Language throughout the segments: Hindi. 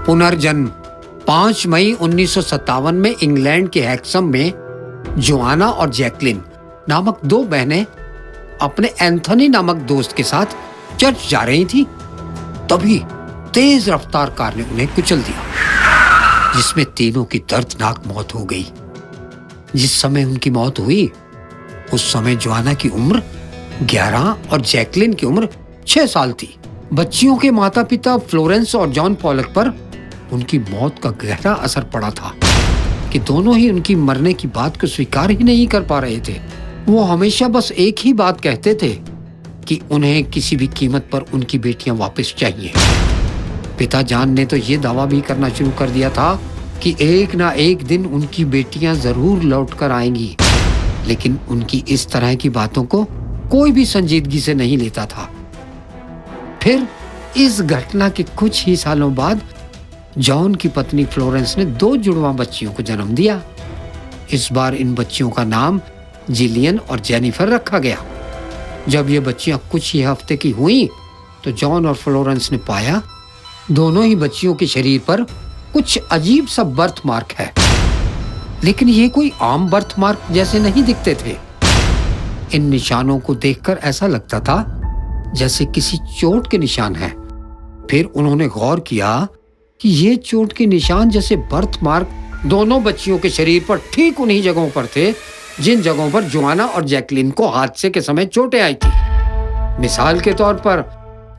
पुनर्जन्म 5 मई 1957 में इंग्लैंड के हैक्सम में जोआना और जैकलिन नामक 2 बहनें अपने एंथनी नामक दोस्त के साथ चर्च जा रही थी। तभी तेज रफ्तार कार ने उन्हें कुचल दिया, जिसमें तीनों की दर्दनाक मौत हो गई। जिस समय उनकी मौत हुई उस समय जोआना की उम्र 11 और जैकलिन की उम्र 6 साल थी। बच्चियों के माता पिता फ्लोरेंस और जॉन पॉलक पर उनकी मौत का गहरा असर पड़ा था कि दोनों ही उनकी मरने की बात को स्वीकार ही नहीं कर पा रहे थे। वो हमेशा बस एक ही बात कहते थे कि उन्हें किसी भी कीमत पर उनकी बेटियां वापस चाहिए। पिता जॉन ने तो ये दावा भी करना शुरू कर दिया था कि एक ना एक दिन उनकी बेटियां जरूर लौट कर आएंगी, लेकिन उनकी इस तरह की बातों को कोई भी संजीदगी से नहीं लेता था। फिर इस घटना के कुछ ही सालों बाद जॉन की पत्नी फ्लोरेंस ने 2 जुड़वा बच्चियों को जन्म दिया। इस बार इन बच्चियों का नाम जिलियन और जेनिफर रखा गया। जब ये बच्चियां कुछ ही हफ्ते की हुई तो जॉन और फ्लोरेंस ने पाया दोनों ही बच्चियों के शरीर पर कुछ अजीब सा बर्थ मार्क है, लेकिन ये कोई आम बर्थ मार्क जैसे नहीं दिखते थे। इन निशानों को देखकर ऐसा लगता था जैसे किसी चोट के निशान हैं। फिर उन्होंने गौर किया कि ये चोट के निशान जैसे बर्थ मार्क दोनों बच्चियों के शरीर पर ठीक उन्हीं जगहों पर थे जिन जगहों पर जोआना और जैकलिन को हादसे के समय चोटें आई थी। मिसाल के तौर पर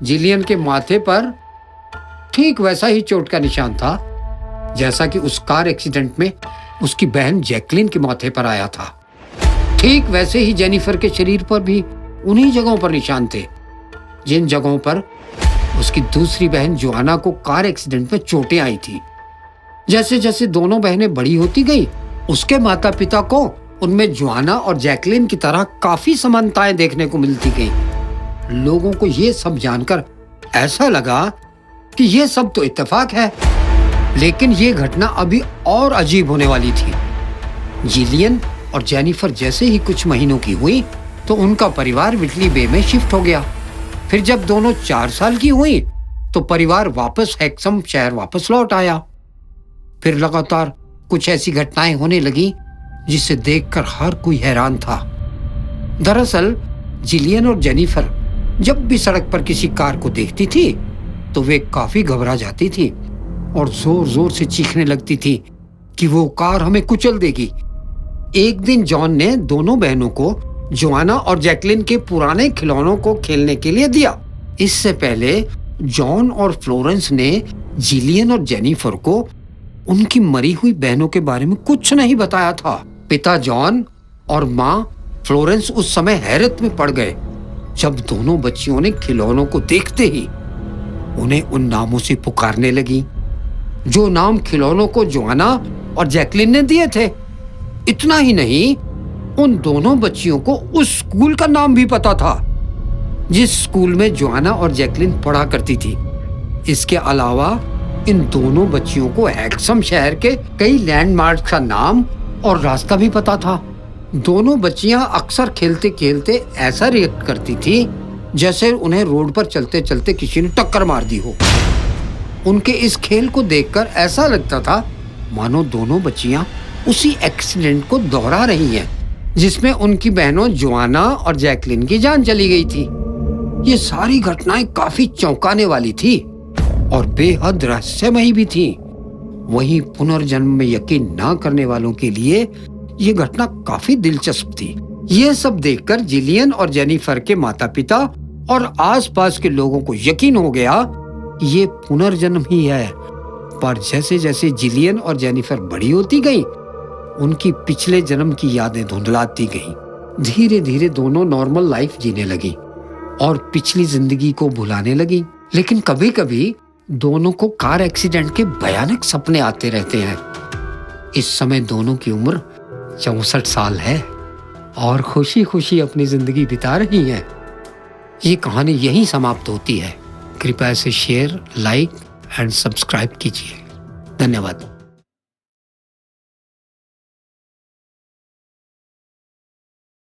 जिलियन के माथे पर ठीक वैसा ही चोट का निशान था जैसा कि उस कार एक्सीडेंट में उसकी बहन जैकलिन के माथे पर आया था। ठीक वैसे ही जेनिफर के शरीर पर भी उन्हीं जगहों पर निशान थे जिन जगहों पर उसकी दूसरी बहन जोआना को कार एक्सीडेंट में चोटें आई थी। जैसे जैसे दोनों बहनें बड़ी होती गई, उसके माता पिता को उनमें जोआना और जैकलिन की तरह काफी समानताएं देखने को मिलती गईं। लोगों को ये सब जानकर ऐसा लगा कि ये सब तो इत्तेफाक है, लेकिन ये घटना अभी और अजीब होने वाली थी। जिलियन और जेनिफर जैसे ही कुछ महीनों की हुई तो उनका परिवार विटली बे में शिफ्ट हो गया। फिर जब दोनों 4 साल की हुई तो परिवार वापस हैक्सम शहर वापस लौट आया। फिर लगातार कुछ ऐसी घटनाएं होने लगी जिसे देखकर हर कोई हैरान था। दरअसल जिलियन और जेनिफर जब भी सड़क पर किसी कार को देखती थी तो वे काफी घबरा जाती थी और जोर जोर से चीखने लगती थी कि वो कार हमें कुचल देगी। एक दिन जॉन ने दोनों बहनों को जोआना और जैकलिन के पुराने खिलौनों को खेलने के लिए दिया। इससे पहले जॉन और फ्लोरेंस ने जिलियन और जेनिफर को उनकी मरी हुई बहनों के बारे में कुछ नहीं बताया था। पिता जॉन और माँ फ्लोरेंस उस समय हैरत में पड़ गए जब दोनों बच्चियों ने खिलौनों को देखते ही उन्हें उन नामों से पुकारने लगी जो नाम खिलौनों को जोआना और जैकलिन ने दिए थे। इतना ही नहीं, उन दोनों बच्चियों को उस स्कूल का नाम भी पता था जिस स्कूल में जोआना और जैकलिन पढ़ा करती थी। इसके अलावा इन दोनों बच्चियों को हैक्सम शहर के कई लैंडमार्क का नाम और रास्ता भी पता था। दोनों बच्चियां अक्सर खेलते खेलते ऐसा रिएक्ट करती थी जैसे उन्हें रोड पर चलते चलते किसी ने टक्कर मार दी हो। उनके इस खेल को देखकर ऐसा लगता था मानो दोनों बच्चियां उसी एक्सीडेंट को दोहरा रही हैं जिसमें उनकी बहनों जोआना और जैकलिन की जान चली गई थी। ये सारी घटनाएं काफी चौंकाने वाली थी और बेहद रहस्यमयी भी थी। वहीं पुनर्जन्म में यकीन ना करने वालों के लिए ये घटना काफी दिलचस्प थी। ये सब देखकर जिलियन और जेनिफर के माता पिता और आसपास के लोगों को यकीन हो गया ये पुनर्जन्म ही है। पर जैसे जैसे जिलियन और जेनिफर बड़ी होती गई उनकी पिछले जन्म की यादें धुंधलाती गईं। धीरे धीरे दोनों नॉर्मल लाइफ जीने लगी और पिछली जिंदगी को भुलाने लगी। लेकिन कभी कभी दोनों को कार एक्सीडेंट के भयानक सपने आते रहते हैं। इस समय दोनों की उम्र 64 साल है और खुशी खुशी अपनी जिंदगी बिता रही हैं। ये कहानी यहीं समाप्त होती है। कृपया इसे शेयर, लाइक एंड सब्सक्राइब कीजिए। धन्यवाद।